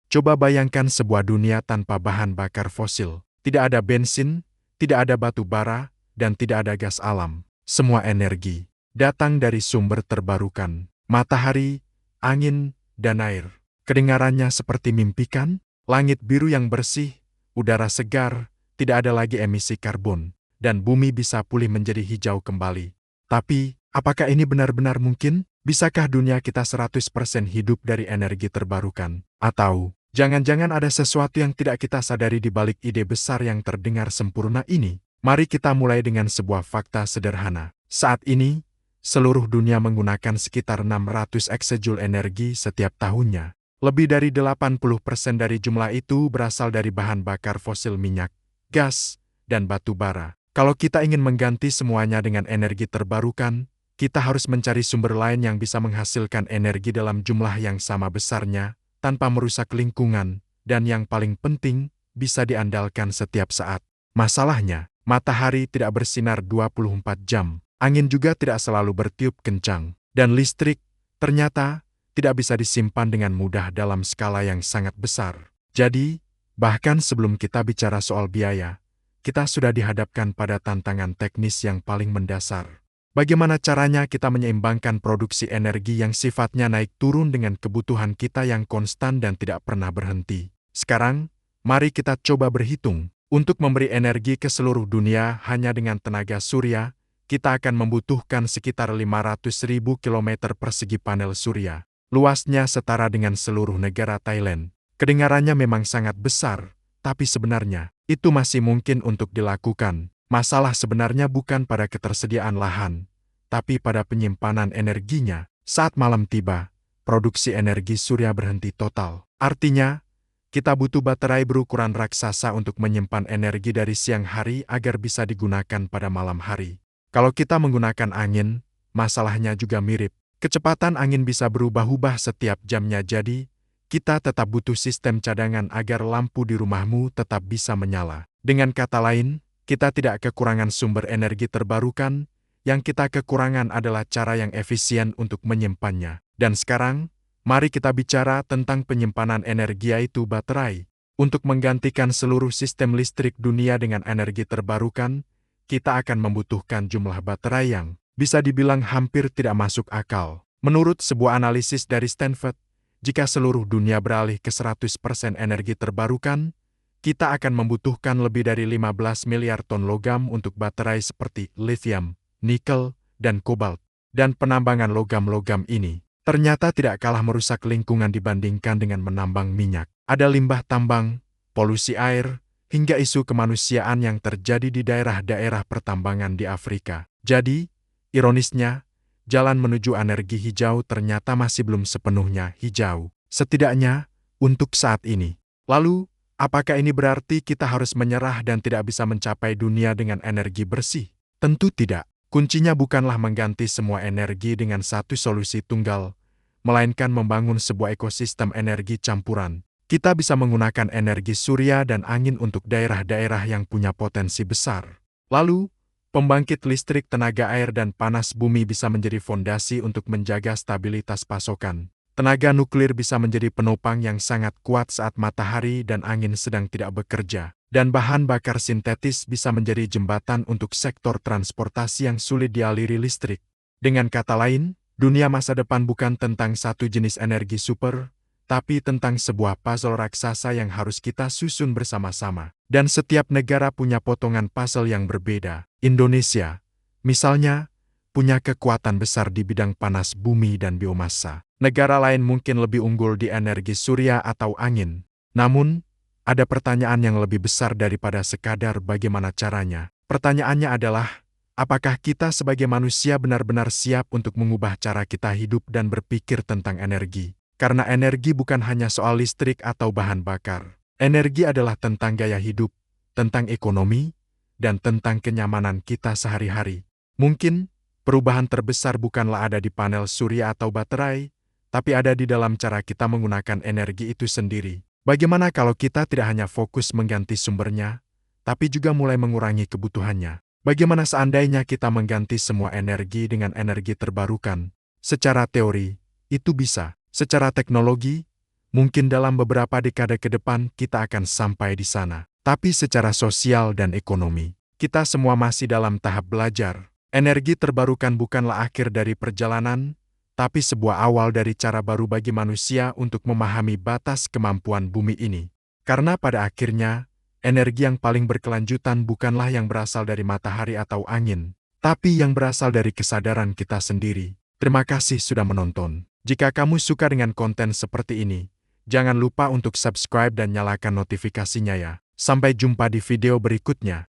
Coba bayangkan sebuah dunia tanpa bahan bakar fosil. Tidak ada bensin, tidak ada batu bara, dan tidak ada gas alam. Semua energi datang dari sumber terbarukan, matahari, angin, dan air. Kedengarannya seperti mimpi kan? Langit biru yang bersih, udara segar, tidak ada lagi emisi karbon, dan bumi bisa pulih menjadi hijau kembali. Tapi, apakah ini benar-benar mungkin? Bisakah dunia kita 100% hidup dari energi terbarukan? Atau, jangan-jangan ada sesuatu yang tidak kita sadari di balik ide besar yang terdengar sempurna ini? Mari kita mulai dengan sebuah fakta sederhana. Saat ini, seluruh dunia menggunakan sekitar 600 exajoule energi setiap tahunnya. Lebih dari 80% dari jumlah itu berasal dari bahan bakar fosil minyak, gas, dan batu bara. Kalau kita ingin mengganti semuanya dengan energi terbarukan, kita harus mencari sumber lain yang bisa menghasilkan energi dalam jumlah yang sama besarnya, tanpa merusak lingkungan, dan yang paling penting, bisa diandalkan setiap saat. Masalahnya, matahari tidak bersinar 24 jam, angin juga tidak selalu bertiup kencang, dan listrik, ternyata, tidak bisa disimpan dengan mudah dalam skala yang sangat besar. Jadi, bahkan sebelum kita bicara soal biaya, kita sudah dihadapkan pada tantangan teknis yang paling mendasar. Bagaimana caranya kita menyeimbangkan produksi energi yang sifatnya naik turun dengan kebutuhan kita yang konstan dan tidak pernah berhenti? Sekarang, mari kita coba berhitung. Untuk memberi energi ke seluruh dunia hanya dengan tenaga surya, kita akan membutuhkan sekitar 500.000 km persegi panel surya. Luasnya setara dengan seluruh negara Thailand. Kedengarannya memang sangat besar, tapi sebenarnya, itu masih mungkin untuk dilakukan. Masalah sebenarnya bukan pada ketersediaan lahan, tapi pada penyimpanan energinya. Saat malam tiba, produksi energi surya berhenti total. Artinya, kita butuh baterai berukuran raksasa untuk menyimpan energi dari siang hari agar bisa digunakan pada malam hari. Kalau kita menggunakan angin, masalahnya juga mirip. Kecepatan angin bisa berubah-ubah setiap jamnya, jadi kita tetap butuh sistem cadangan agar lampu di rumahmu tetap bisa menyala. Dengan kata lain, kita tidak kekurangan sumber energi terbarukan, yang kita kekurangan adalah cara yang efisien untuk menyimpannya. Dan sekarang, mari kita bicara tentang penyimpanan energi yaitu baterai. Untuk menggantikan seluruh sistem listrik dunia dengan energi terbarukan, kita akan membutuhkan jumlah baterai yang bisa dibilang hampir tidak masuk akal. Menurut sebuah analisis dari Stanford, jika seluruh dunia beralih ke 100% energi terbarukan, kita akan membutuhkan lebih dari 15 miliar ton logam untuk baterai seperti lithium, nikel, dan kobalt. Dan penambangan logam-logam ini ternyata tidak kalah merusak lingkungan dibandingkan dengan menambang minyak. Ada limbah tambang, polusi air, hingga isu kemanusiaan yang terjadi di daerah-daerah pertambangan di Afrika. Jadi, ironisnya, jalan menuju energi hijau ternyata masih belum sepenuhnya hijau. Setidaknya, untuk saat ini. Lalu, apakah ini berarti kita harus menyerah dan tidak bisa mencapai dunia dengan energi bersih? Tentu tidak. Kuncinya bukanlah mengganti semua energi dengan satu solusi tunggal, melainkan membangun sebuah ekosistem energi campuran. Kita bisa menggunakan energi surya dan angin untuk daerah-daerah yang punya potensi besar. Lalu, pembangkit listrik tenaga air dan panas bumi bisa menjadi fondasi untuk menjaga stabilitas pasokan. Tenaga nuklir bisa menjadi penopang yang sangat kuat saat matahari dan angin sedang tidak bekerja. Dan bahan bakar sintetis bisa menjadi jembatan untuk sektor transportasi yang sulit dialiri listrik. Dengan kata lain, dunia masa depan bukan tentang satu jenis energi super, tapi tentang sebuah puzzle raksasa yang harus kita susun bersama-sama. Dan setiap negara punya potongan puzzle yang berbeda. Indonesia, misalnya, punya kekuatan besar di bidang panas bumi dan biomasa. Negara lain mungkin lebih unggul di energi surya atau angin. Namun, ada pertanyaan yang lebih besar daripada sekadar bagaimana caranya. Pertanyaannya adalah, apakah kita sebagai manusia benar-benar siap untuk mengubah cara kita hidup dan berpikir tentang energi? Karena energi bukan hanya soal listrik atau bahan bakar. Energi adalah tentang gaya hidup, tentang ekonomi, dan tentang kenyamanan kita sehari-hari. Mungkin, perubahan terbesar bukanlah ada di panel surya atau baterai, tapi ada di dalam cara kita menggunakan energi itu sendiri. Bagaimana kalau kita tidak hanya fokus mengganti sumbernya, tapi juga mulai mengurangi kebutuhannya? Bagaimana seandainya kita mengganti semua energi dengan energi terbarukan? Secara teori, itu bisa. Secara teknologi, Mungkin dalam beberapa dekade ke depan kita akan sampai di sana. Tapi secara sosial dan ekonomi, kita semua masih dalam tahap belajar. Energi terbarukan bukanlah akhir dari perjalanan, tapi sebuah awal dari cara baru bagi manusia untuk memahami batas kemampuan bumi ini. Karena pada akhirnya, energi yang paling berkelanjutan bukanlah yang berasal dari matahari atau angin, tapi yang berasal dari kesadaran kita sendiri. Terima kasih sudah menonton. Jika kamu suka dengan konten seperti ini, jangan lupa untuk subscribe dan nyalakan notifikasinya ya. Sampai jumpa di video berikutnya.